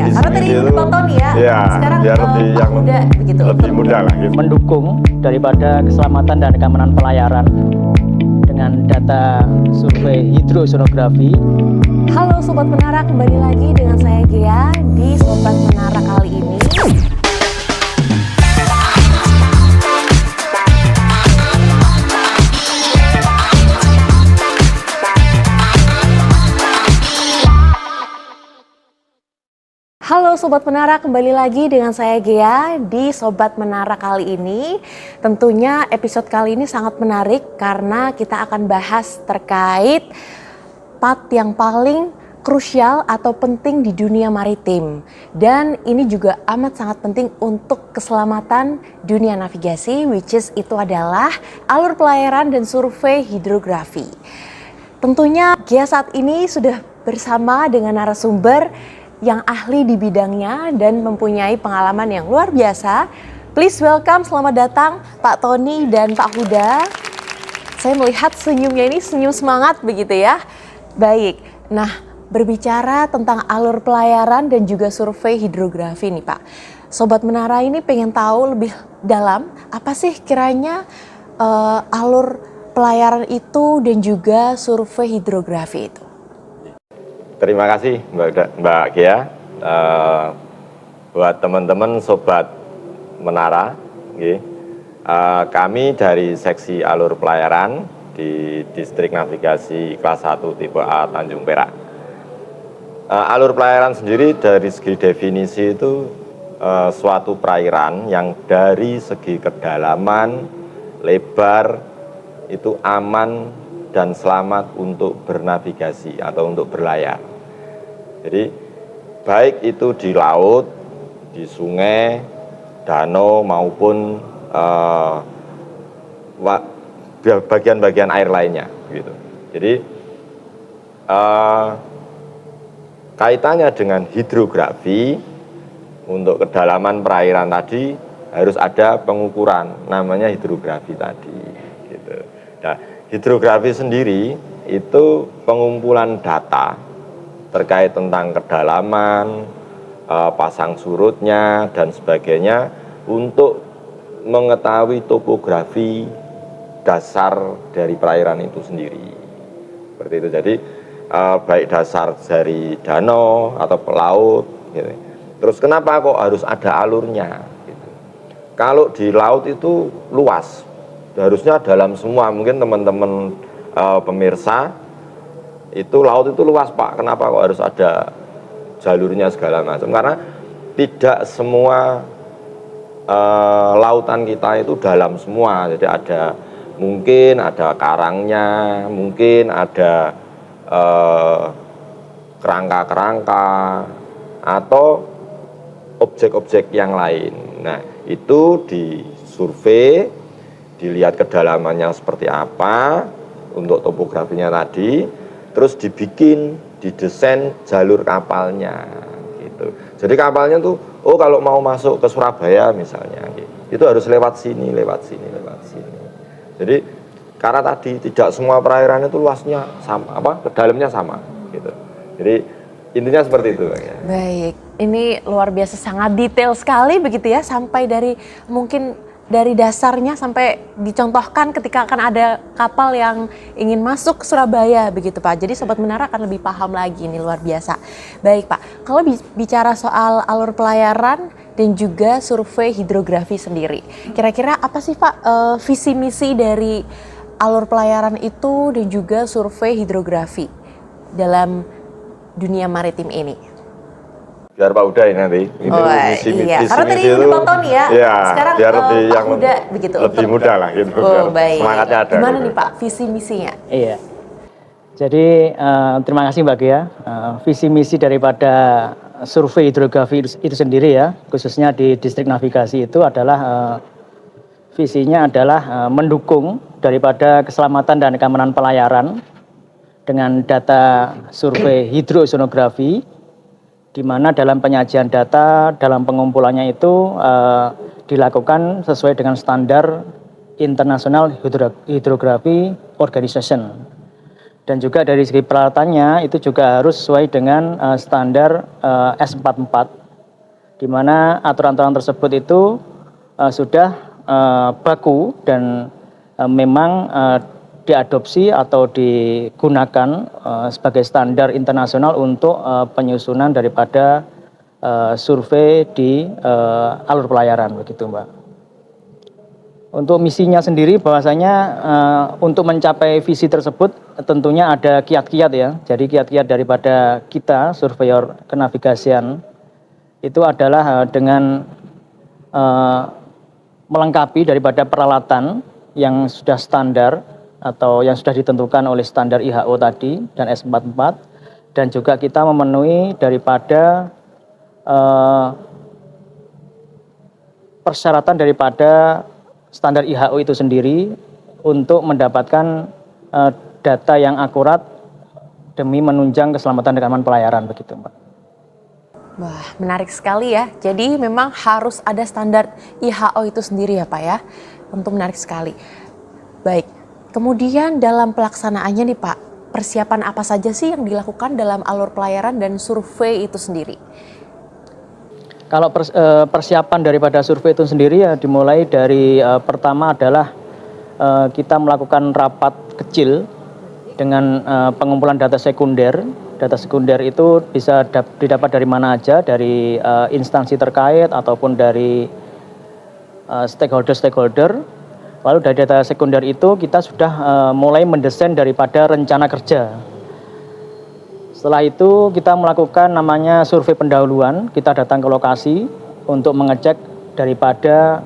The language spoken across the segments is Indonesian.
Karena tadi itu ditonton ya, sekarang biar lebih yang muda begitu. lebih mudah lah gitu. Mendukung daripada keselamatan dan keamanan pelayaran dengan data survei hidrosonografi. Halo Sobat Menara, kembali lagi dengan saya Gea di Sobat Menara kali ini. Halo Sobat Menara, kembali lagi dengan saya Gea di Sobat Menara kali ini. Tentunya episode kali ini sangat menarik karena kita akan bahas terkait part yang paling krusial atau penting di dunia maritim. Dan ini juga amat sangat penting untuk keselamatan dunia navigasi, which is itu adalah alur pelayaran dan survei hidrografi. Tentunya Gea saat ini sudah bersama dengan narasumber yang ahli di bidangnya dan mempunyai pengalaman yang luar biasa. Please welcome, selamat datang Pak Tony dan Pak Huda. Saya melihat senyumnya ini senyum semangat begitu ya. Baik, nah berbicara tentang alur pelayaran dan juga survei hidrografi nih Pak. Sobat Menara ini pengen tahu lebih dalam apa sih kiranya alur pelayaran itu dan juga survei hidrografi itu. Terima kasih Mbak Gea. Buat teman-teman Sobat Menara, kami dari seksi alur pelayaran di Distrik Navigasi Kelas 1 Tipe A Tanjung Perak. Alur pelayaran sendiri dari segi definisi itu suatu perairan yang dari segi kedalaman, lebar itu aman dan selamat untuk bernavigasi atau untuk berlayar. Jadi baik itu di laut, di sungai, danau maupun bagian-bagian air lainnya gitu. Jadi kaitannya dengan hidrografi untuk kedalaman perairan tadi harus ada pengukuran namanya hidrografi tadi gitu. Nah, hidrografi sendiri itu pengumpulan data terkait tentang kedalaman, pasang surutnya dan sebagainya untuk mengetahui topografi dasar dari perairan itu sendiri. Seperti itu. Jadi baik dasar dari danau atau pelaut gitu. Terus kenapa kok harus ada alurnya gitu. Kalau di laut itu luas, harusnya dalam semua, mungkin teman-teman pemirsa itu laut itu luas Pak, kenapa kok harus ada jalurnya segala macam? Karena tidak semua lautan kita itu dalam semua, jadi mungkin ada karangnya, mungkin ada kerangka-kerangka atau objek-objek yang lain. Nah itu disurvei, dilihat kedalamannya seperti apa untuk topografinya tadi, terus didesain jalur kapalnya gitu. Jadi kapalnya tuh, oh kalau mau masuk ke Surabaya misalnya, gitu, itu harus lewat sini, lewat sini, lewat sini. Jadi karena tadi tidak semua perairan itu luasnya sama, kedalamnya sama gitu. Jadi intinya seperti itu ya. Baik, ini luar biasa sangat detail sekali begitu ya, sampai dari dasarnya sampai dicontohkan ketika akan ada kapal yang ingin masuk ke Surabaya begitu Pak. Jadi Sobat Menara akan lebih paham lagi, ini luar biasa. Baik Pak, kalau bicara soal alur pelayaran dan juga survei hidrografi sendiri, kira-kira apa sih Pak visi misi dari alur pelayaran itu dan juga survei hidrografi dalam dunia maritim ini? Biar Pak Huda ini nanti. Iya. Karena tadi ditonton ya, sekarang biar lebih Pak yang Huda begitu. Lebih mudah lah gitu. Baik. Semangatnya ada. Gimana gitu. nih Pak visi misinya? Iya. Jadi terima kasih Mbak Gea. Visi misi daripada survei hidrografi itu sendiri ya, khususnya di Distrik Navigasi itu adalah visinya adalah mendukung daripada keselamatan dan keamanan pelayaran dengan data survei hidrosonografi, di mana dalam penyajian data, dalam pengumpulannya itu dilakukan sesuai dengan standar International Hydrography Organization. Dan juga dari segi peralatannya itu juga harus sesuai dengan standar S44, di mana aturan-aturan tersebut itu sudah baku dan memang diadopsi atau digunakan sebagai standar internasional untuk penyusunan daripada survei di alur pelayaran, begitu Mbak. Untuk misinya sendiri bahwasanya untuk mencapai visi tersebut tentunya ada kiat-kiat ya. Jadi kiat-kiat daripada kita surveyor kenavigasian itu adalah dengan melengkapi daripada peralatan yang sudah standar atau yang sudah ditentukan oleh standar IHO tadi dan S44, dan juga kita memenuhi daripada persyaratan daripada standar IHO itu sendiri untuk mendapatkan data yang akurat demi menunjang keselamatan dan keamanan pelayaran, begitu Mbak. Wah, menarik sekali ya. Jadi memang harus ada standar IHO itu sendiri ya Pak ya. Tentu menarik sekali. Baik, kemudian dalam pelaksanaannya nih Pak, persiapan apa saja sih yang dilakukan dalam alur pelayaran dan survei itu sendiri? Kalau persiapan daripada survei itu sendiri ya dimulai dari pertama adalah kita melakukan rapat kecil dengan pengumpulan data sekunder. Data sekunder itu bisa didapat dari mana aja, dari instansi terkait ataupun dari stakeholder. Lalu dari data sekunder itu kita sudah mulai mendesain daripada rencana kerja. Setelah itu kita melakukan namanya survei pendahuluan, kita datang ke lokasi untuk mengecek daripada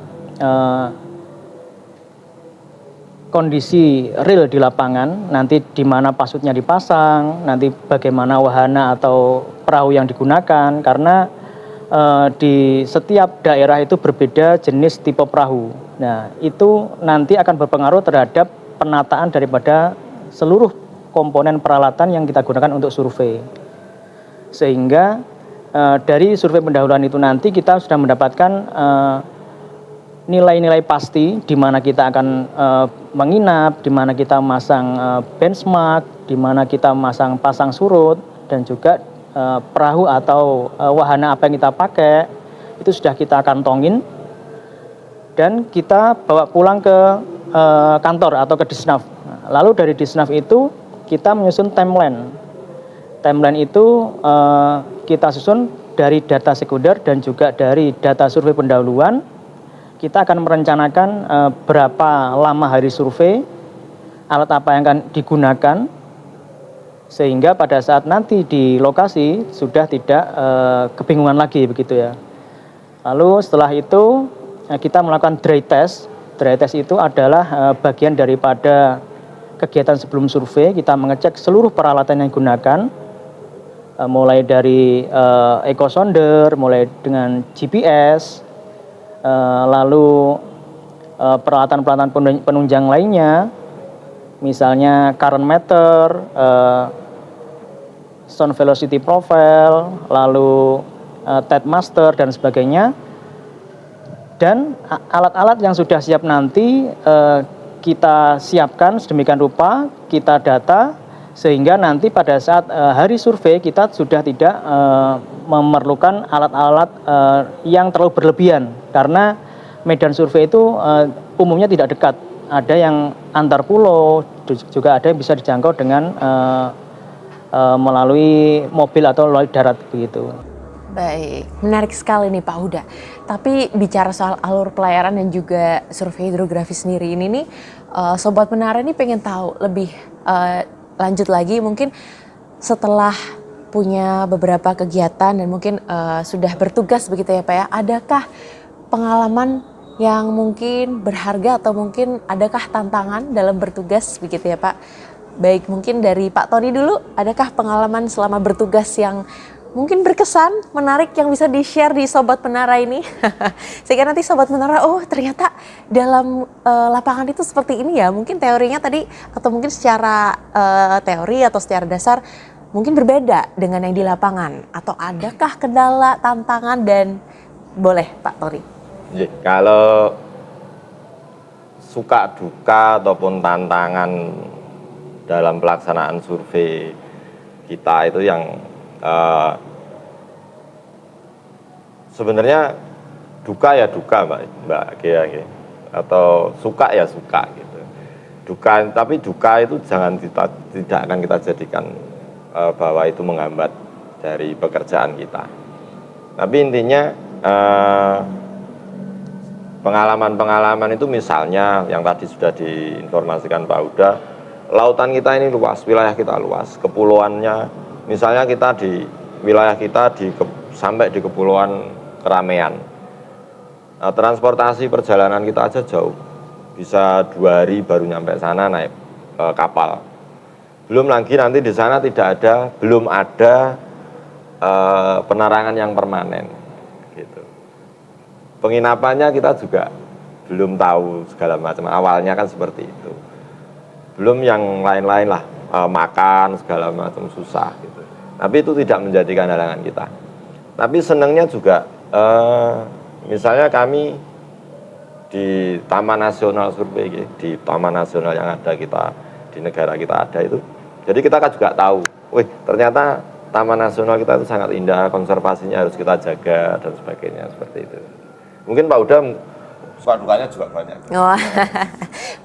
kondisi real di lapangan, nanti di mana pasutnya dipasang, nanti bagaimana wahana atau perahu yang digunakan, karena di setiap daerah itu berbeda jenis tipe perahu. Nah, itu nanti akan berpengaruh terhadap penataan daripada seluruh komponen peralatan yang kita gunakan untuk survei. Sehingga dari survei pendahuluan itu nanti kita sudah mendapatkan nilai-nilai pasti di mana kita akan menginap, di mana kita masang benchmark, di mana kita pasang surut, dan juga perahu atau wahana apa yang kita pakai itu sudah kita kantongin dan kita bawa pulang ke kantor atau ke Disnav. Lalu dari Disnav itu kita menyusun timeline. Timeline itu kita susun dari data sekunder dan juga dari data survei pendahuluan. Kita akan merencanakan berapa lama hari survei, alat apa yang akan digunakan, sehingga pada saat nanti di lokasi sudah tidak kebingungan lagi, begitu ya. Lalu setelah itu kita melakukan dry test. Dry test itu adalah bagian daripada kegiatan sebelum survei. Kita mengecek seluruh peralatan yang digunakan, mulai dari echosonder, mulai dengan GPS, lalu peralatan-peralatan penunjang lainnya, misalnya current meter, sound velocity profile, lalu tide master dan sebagainya. Dan alat-alat yang sudah siap nanti kita siapkan sedemikian rupa, kita data, sehingga nanti pada saat hari survei kita sudah tidak memerlukan alat-alat yang terlalu berlebihan, karena medan survei itu umumnya tidak dekat, ada yang antar pulau, juga ada yang bisa dijangkau dengan melalui mobil atau melalui darat, begitu. Baik, menarik sekali nih Pak Huda. Tapi bicara soal alur pelayaran dan juga survei hidrografi sendiri ini nih, Sobat Menara ini pengen tahu lebih lanjut lagi, mungkin setelah punya beberapa kegiatan dan mungkin sudah bertugas begitu ya Pak ya, adakah pengalaman yang mungkin berharga atau mungkin adakah tantangan dalam bertugas begitu ya Pak? Baik, mungkin dari Pak Tony dulu, adakah pengalaman selama bertugas yang mungkin berkesan, menarik yang bisa di-share di Sobat Menara ini? Sehingga nanti Sobat Menara, oh ternyata dalam lapangan itu seperti ini ya. Mungkin teorinya tadi atau mungkin secara teori atau secara dasar mungkin berbeda dengan yang di lapangan. Atau adakah kendala, tantangan, dan boleh Pak Tony? Kalau suka duka ataupun tantangan dalam pelaksanaan survei kita itu yang sebenarnya duka ya duka Mbak Gea, atau suka ya suka gitu. Duka, tapi duka itu tidak akan kita jadikan bahwa itu menghambat dari pekerjaan kita. Tapi intinya pengalaman-pengalaman itu misalnya yang tadi sudah diinformasikan Pak Huda, lautan kita ini luas, wilayah kita luas, kepulauannya misalnya kita di wilayah kita sampai di kepulauan Keramaian. Nah, transportasi perjalanan kita aja jauh, bisa 2 hari baru nyampe sana naik kapal. Belum lagi nanti di sana belum ada penerangan yang permanen, gitu. Penginapannya kita juga belum tahu segala macam. Awalnya kan seperti itu. Belum yang lain-lain lah, makan segala macam susah gitu. Tapi itu tidak menjadikan halangan kita. Tapi senangnya juga, misalnya kami di Taman Nasional Survei, di Taman Nasional yang ada kita di negara kita ada itu. Jadi kita kan juga tahu, ternyata Taman Nasional kita itu sangat indah, konservasinya harus kita jaga dan sebagainya seperti itu. Mungkin Pak Huda suka dukanya juga banyak. Oh,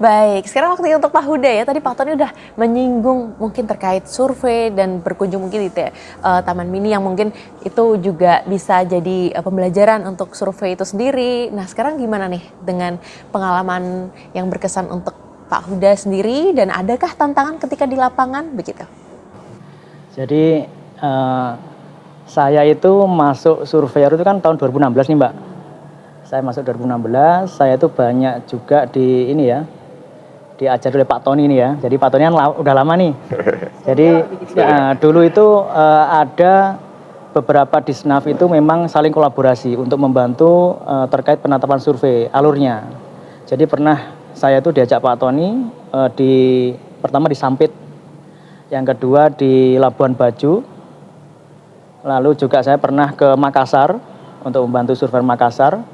baik. Sekarang waktunya untuk Pak Huda ya. Tadi Pak Tony udah menyinggung mungkin terkait survei dan berkunjung mungkin di Taman Mini yang mungkin itu juga bisa jadi pembelajaran untuk survei itu sendiri. Nah sekarang gimana nih dengan pengalaman yang berkesan untuk Pak Huda sendiri dan adakah tantangan ketika di lapangan begitu? Jadi saya itu masuk surveyor itu kan tahun 2016 nih Mbak. Saya masuk 2016, saya itu banyak juga di ini ya, diajar oleh Pak Tony ini ya. Jadi Pak Tony kan udah lama nih. Jadi dulu itu ada beberapa disnaf itu memang saling kolaborasi untuk membantu terkait penetapan survei alurnya. Jadi pernah saya itu diajak Pak Tony pertama di Sampit, yang kedua di Labuan Bajo, lalu juga saya pernah ke Makassar untuk membantu survei Makassar.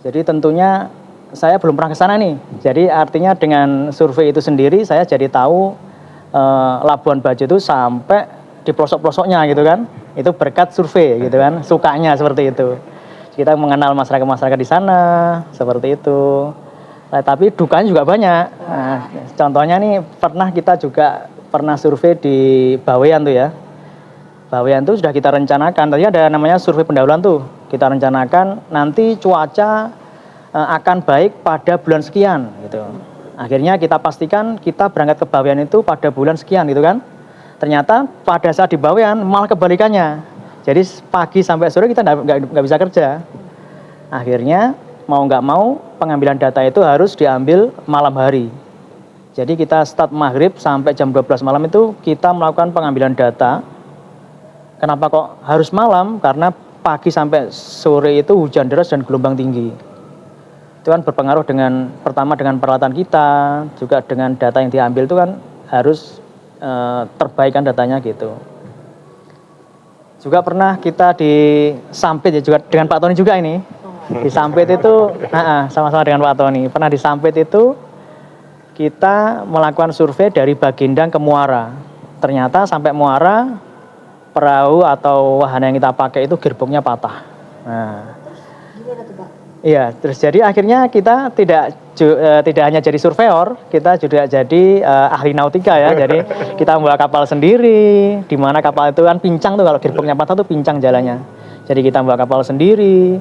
Jadi tentunya saya belum pernah ke sana nih. Jadi artinya dengan survei itu sendiri saya jadi tahu Labuan Bajo itu sampai di pelosok-pelosoknya gitu kan. Itu berkat survei gitu kan, sukanya seperti itu. Kita mengenal masyarakat-masyarakat di sana seperti itu. Nah, tapi dukanya juga banyak. Nah, contohnya nih kita juga pernah survei di Bawean tuh ya. Bawean itu sudah kita rencanakan, tadi ada namanya survei pendahuluan tuh. Kita rencanakan nanti cuaca akan baik pada bulan sekian gitu. Akhirnya kita pastikan kita berangkat ke Bawean itu pada bulan sekian gitu kan. Ternyata pada saat di Bawean malah kebalikannya. Jadi pagi sampai sore kita nggak bisa kerja. Akhirnya mau nggak mau pengambilan data itu harus diambil malam hari. Jadi kita start maghrib sampai jam 12 malam itu kita melakukan pengambilan data. Kenapa kok harus malam? Karena pagi sampai sore itu hujan deras dan gelombang tinggi. Itu kan berpengaruh pertama dengan peralatan kita, juga dengan data yang diambil itu kan harus terbaikkan datanya gitu. Juga pernah kita di Sampit ya, juga dengan Pak Tony juga ini. Di Sampit itu sama-sama dengan Pak Tony. Pernah di Sampit itu kita melakukan survei dari Bagindang ke Muara. Ternyata sampai Muara perahu atau wahana yang kita pakai itu gearboxnya patah. Nah, gimana tuh Pak? Iya, terus jadi akhirnya kita tidak hanya jadi surveyor, kita juga jadi ahli nautika ya. Jadi kita membawa kapal sendiri, di mana kapal itu kan pincang tuh kalau gearboxnya patah tuh pincang jalannya. Jadi kita membawa kapal sendiri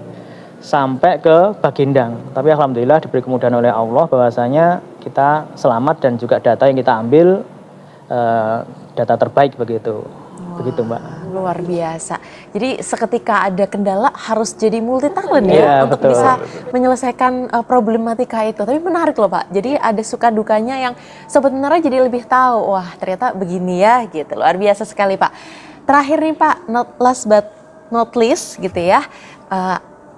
sampai ke Bagindang. Tapi alhamdulillah diberi kemudahan oleh Allah bahwasanya kita selamat dan juga data yang kita ambil data terbaik begitu. Begitu Mbak. Luar biasa. Jadi seketika ada kendala harus jadi multi talent ya untuk betul. bisa menyelesaikan problematika itu. Tapi menarik loh Pak. Jadi ada suka dukanya yang sebenarnya jadi lebih tahu. Wah ternyata begini ya gitu. Luar biasa sekali Pak. Terakhir nih Pak, last but not least gitu ya.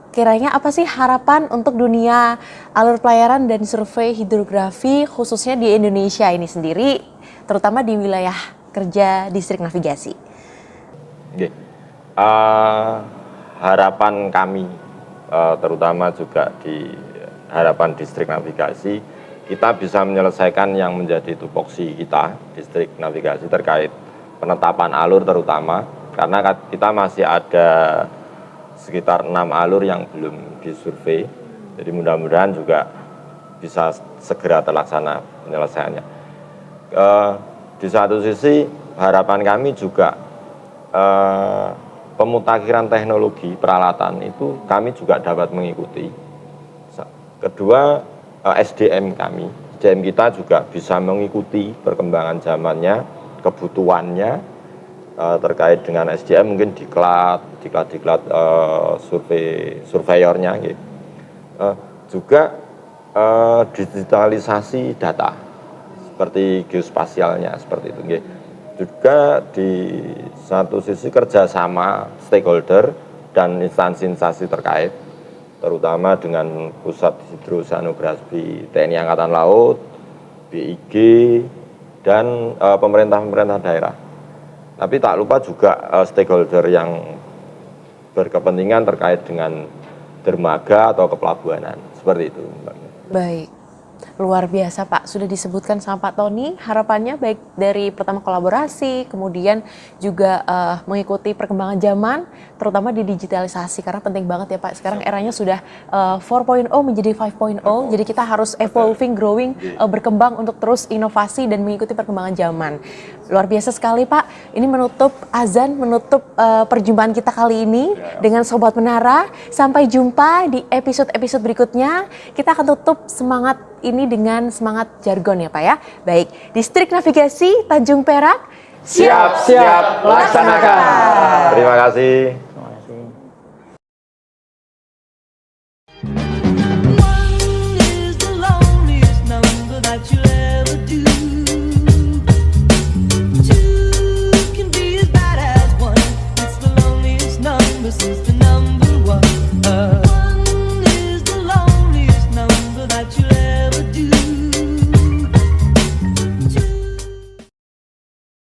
Kiranya apa sih harapan untuk dunia alur pelayaran dan survei hidrografi khususnya di Indonesia ini sendiri, terutama di wilayah kerja distrik navigasi? Harapan kami, terutama juga di harapan distrik navigasi, kita bisa menyelesaikan yang menjadi tupoksi kita, distrik navigasi terkait penetapan alur terutama, karena kita masih ada sekitar 6 alur yang belum disurvei, jadi mudah-mudahan juga bisa segera terlaksana penyelesaiannya. Di satu sisi harapan kami juga pemutakhiran teknologi peralatan itu kami juga dapat mengikuti. Kedua, SDM kita juga bisa mengikuti perkembangan zamannya, kebutuhannya terkait dengan SDM, mungkin diklat surveyornya gitu. Juga digitalisasi data seperti geospasialnya seperti itu gitu. Juga di satu sisi kerjasama stakeholder dan instansi-instansi terkait, terutama dengan Pusat Hidroseanografi TNI Angkatan Laut, BIG, dan pemerintah-pemerintah daerah. Tapi tak lupa juga stakeholder yang berkepentingan terkait dengan dermaga atau kepelabuhanan, seperti itu. Baik, luar biasa Pak. Sudah disebutkan sama Pak Tony, harapannya baik dari pertama kolaborasi, kemudian juga mengikuti perkembangan zaman, terutama di digitalisasi, karena penting banget ya Pak. Sekarang eranya sudah 4.0 menjadi 5.0, jadi kita harus evolving, growing, berkembang untuk terus inovasi dan mengikuti perkembangan zaman. Luar biasa sekali Pak. Ini menutup azan, menutup perjumpaan kita kali ini dengan Sobat Menara. Sampai jumpa di episode-episode berikutnya. Kita akan tutup semangat ini dengan semangat jargon ya Pak ya. Baik, Distrik Navigasi Tanjung Perak. Siap, laksanakan. Terima kasih. Terima kasih.